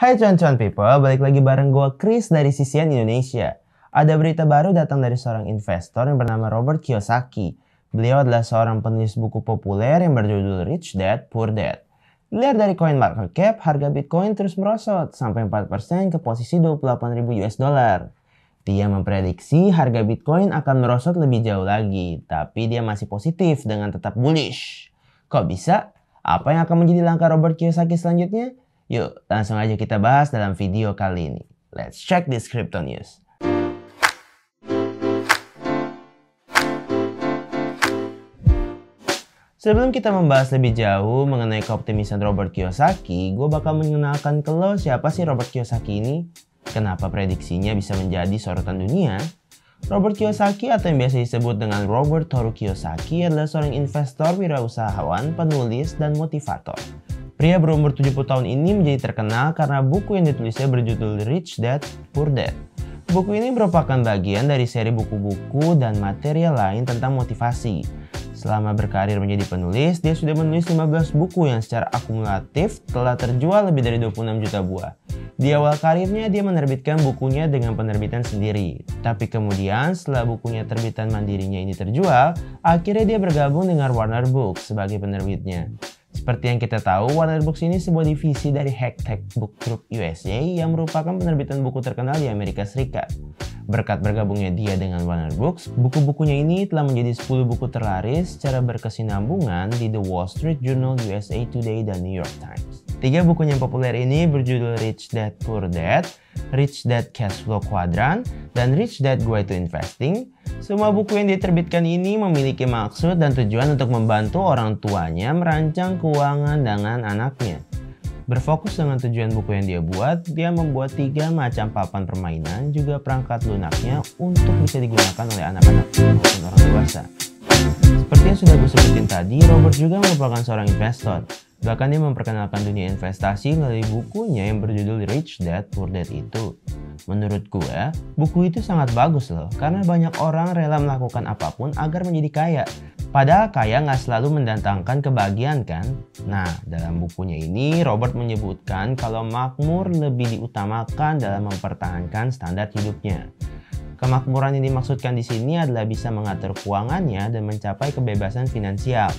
Hai cuan-cuan people, balik lagi bareng gue Chris dari CCN Indonesia. Ada berita baru datang dari seorang investor yang bernama Robert Kiyosaki. Beliau adalah seorang penulis buku populer yang berjudul Rich Dad, Poor Dad. Dilihat dari CoinMarketCap, harga Bitcoin terus merosot sampai 4% ke posisi 28.000 US dollar. Dia memprediksi harga Bitcoin akan merosot lebih jauh lagi, tapi dia masih positif dengan tetap bullish. Kok bisa? Apa yang akan menjadi langkah Robert Kiyosaki selanjutnya? Yuk, langsung aja kita bahas dalam video kali ini. Let's check this crypto news. Sebelum kita membahas lebih jauh mengenai keoptimisan Robert Kiyosaki, gue bakal mengenalkan ke lo siapa sih Robert Kiyosaki ini? Kenapa prediksinya bisa menjadi sorotan dunia? Robert Kiyosaki atau yang biasa disebut dengan Robert Toru Kiyosaki adalah seorang investor, wirausahawan, penulis, dan motivator. Pria berumur 70 tahun ini menjadi terkenal karena buku yang ditulisnya berjudul Rich Dad, Poor Dad. Buku ini merupakan bagian dari seri buku-buku dan material lain tentang motivasi. Selama berkarir menjadi penulis, dia sudah menulis 15 buku yang secara akumulatif telah terjual lebih dari 26 juta buah. Di awal karirnya, dia menerbitkan bukunya dengan penerbitan sendiri. Tapi kemudian, setelah bukunya terbitan mandirinya ini terjual, akhirnya dia bergabung dengan Warner Books sebagai penerbitnya. Seperti yang kita tahu, Warner Books ini sebuah divisi dari Hachette Book Group USA yang merupakan penerbitan buku terkenal di Amerika Serikat. Berkat bergabungnya dia dengan Warner Books, buku-bukunya ini telah menjadi 10 buku terlaris secara berkesinambungan di The Wall Street Journal, USA Today, dan New York Times. 3 bukunya yang populer ini berjudul Rich Dad Poor Dad, Rich Dad Cash Flow Quadrant, dan Rich Dad Guide to Investing. Semua buku yang diterbitkan ini memiliki maksud dan tujuan untuk membantu orang tuanya merancang keuangan dengan anaknya. Berfokus dengan tujuan buku yang dia buat, dia membuat 3 macam papan permainan juga perangkat lunaknya untuk bisa digunakan oleh anak-anak maupun orang dewasa. Seperti yang sudah gue sebutin tadi, Robert juga merupakan seorang investor. Bahkan dia memperkenalkan dunia investasi melalui bukunya yang berjudul Rich Dad Poor Dad itu. Menurut gue, buku itu sangat bagus loh, karena banyak orang rela melakukan apapun agar menjadi kaya. Padahal kaya nggak selalu mendatangkan kebahagiaan kan? Nah, dalam bukunya ini Robert menyebutkan kalau makmur lebih diutamakan dalam mempertahankan standar hidupnya. Kemakmuran yang dimaksudkan di sini adalah bisa mengatur keuangannya dan mencapai kebebasan finansial.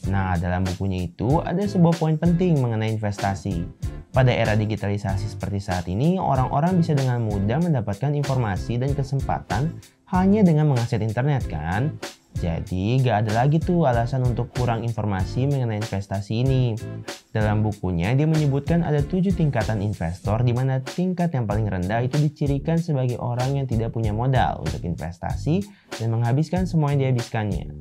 Nah, dalam bukunya itu ada sebuah poin penting mengenai investasi. Pada era digitalisasi seperti saat ini, orang-orang bisa dengan mudah mendapatkan informasi dan kesempatan hanya dengan mengakses internet kan? Jadi, gak ada lagi tuh alasan untuk kurang informasi mengenai investasi ini. Dalam bukunya, dia menyebutkan ada 7 tingkatan investor di mana tingkat yang paling rendah itu dicirikan sebagai orang yang tidak punya modal untuk investasi dan menghabiskan semua yang dihabiskannya.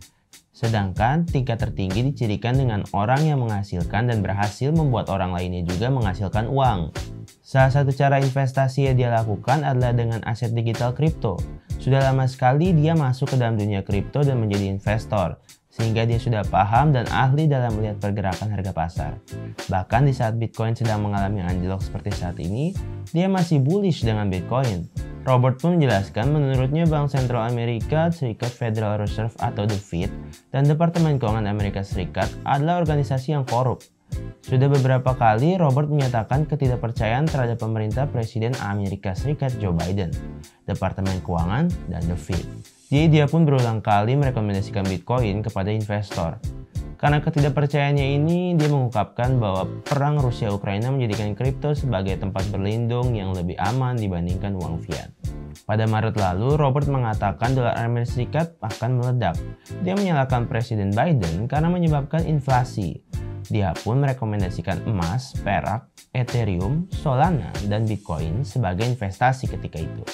Sedangkan tingkat tertinggi dicirikan dengan orang yang menghasilkan dan berhasil membuat orang lainnya juga menghasilkan uang. Salah satu cara investasi yang dia lakukan adalah dengan aset digital kripto. Sudah lama sekali dia masuk ke dalam dunia kripto dan menjadi investor, sehingga dia sudah paham dan ahli dalam melihat pergerakan harga pasar. Bahkan di saat Bitcoin sedang mengalami anjlok seperti saat ini, dia masih bullish dengan Bitcoin. Robert pun menjelaskan menurutnya Bank Sentral Amerika Serikat Federal Reserve atau The Fed dan Departemen Keuangan Amerika Serikat adalah organisasi yang korup. Sudah beberapa kali Robert menyatakan ketidakpercayaan terhadap pemerintah Presiden Amerika Serikat Joe Biden, Departemen Keuangan, dan The Fed. Jadi dia pun berulang kali merekomendasikan Bitcoin kepada investor. Karena ketidakpercayaannya ini, dia mengungkapkan bahwa perang Rusia-Ukraina menjadikan kripto sebagai tempat berlindung yang lebih aman dibandingkan uang fiat. Pada Maret lalu, Robert mengatakan dolar Amerika Serikat akan meledak. Dia menyalahkan Presiden Biden karena menyebabkan inflasi. Dia pun merekomendasikan emas, perak, Ethereum, Solana, dan Bitcoin sebagai investasi ketika itu.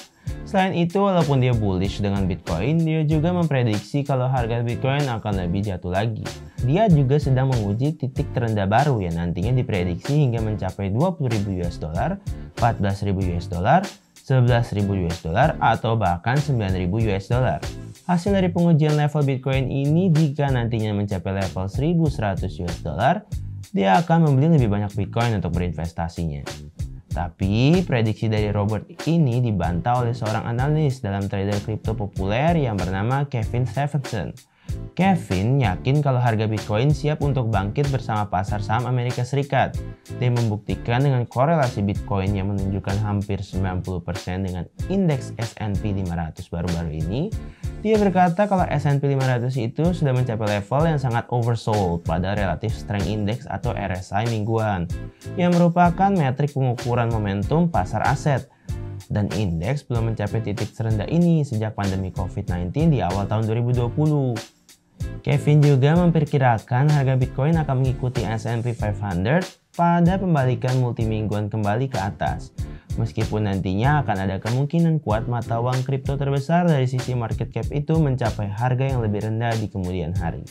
Selain itu, walaupun dia bullish dengan Bitcoin, dia juga memprediksi kalau harga Bitcoin akan lebih jatuh lagi. Dia juga sedang menguji titik terendah baru yang nantinya diprediksi hingga mencapai 20.000 US dollar, 14.000 US dollar, 11.000 US dollar, atau bahkan 9.000 US dollar. Hasil dari pengujian level Bitcoin ini, jika nantinya mencapai level 1.100 US dollar, dia akan membeli lebih banyak Bitcoin untuk berinvestasinya. Tapi, prediksi dari Robert ini dibantah oleh seorang analis dalam trader kripto populer yang bernama Kevin Stephenson. Kevin yakin kalau harga Bitcoin siap untuk bangkit bersama pasar saham Amerika Serikat. Dia membuktikan dengan korelasi Bitcoin yang menunjukkan hampir 90% dengan indeks S&P 500 baru-baru ini. Dia berkata kalau S&P 500 itu sudah mencapai level yang sangat oversold pada Relative Strength Index atau RSI mingguan, yang merupakan metrik pengukuran momentum pasar aset. Dan indeks belum mencapai titik terendah ini sejak pandemi COVID-19 di awal tahun 2020. Kevin juga memperkirakan harga Bitcoin akan mengikuti S&P 500 pada pembalikan multimingguan kembali ke atas. Meskipun nantinya akan ada kemungkinan kuat mata uang kripto terbesar dari sisi market cap itu mencapai harga yang lebih rendah di kemudian hari.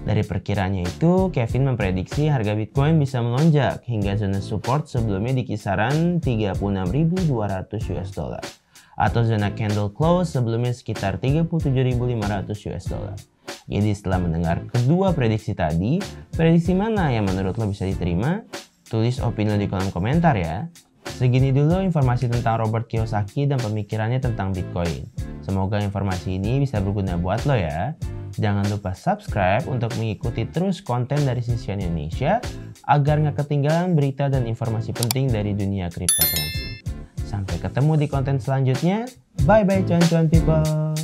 Dari perkiraannya itu, Kevin memprediksi harga Bitcoin bisa melonjak hingga zona support sebelumnya di kisaran 36.200 US dollar atau zona candle close sebelumnya sekitar 37.500 US dollar. Jadi setelah mendengar kedua prediksi tadi, prediksi mana yang menurut lo bisa diterima? Tulis opini lo di kolom komentar ya. Segini dulu informasi tentang Robert Kiyosaki dan pemikirannya tentang Bitcoin. Semoga informasi ini bisa berguna buat lo ya. Jangan lupa subscribe untuk mengikuti terus konten dari Sisian Indonesia agar nggak ketinggalan berita dan informasi penting dari dunia cryptocurrency. Sampai ketemu di konten selanjutnya. Bye bye cuan-cuan people.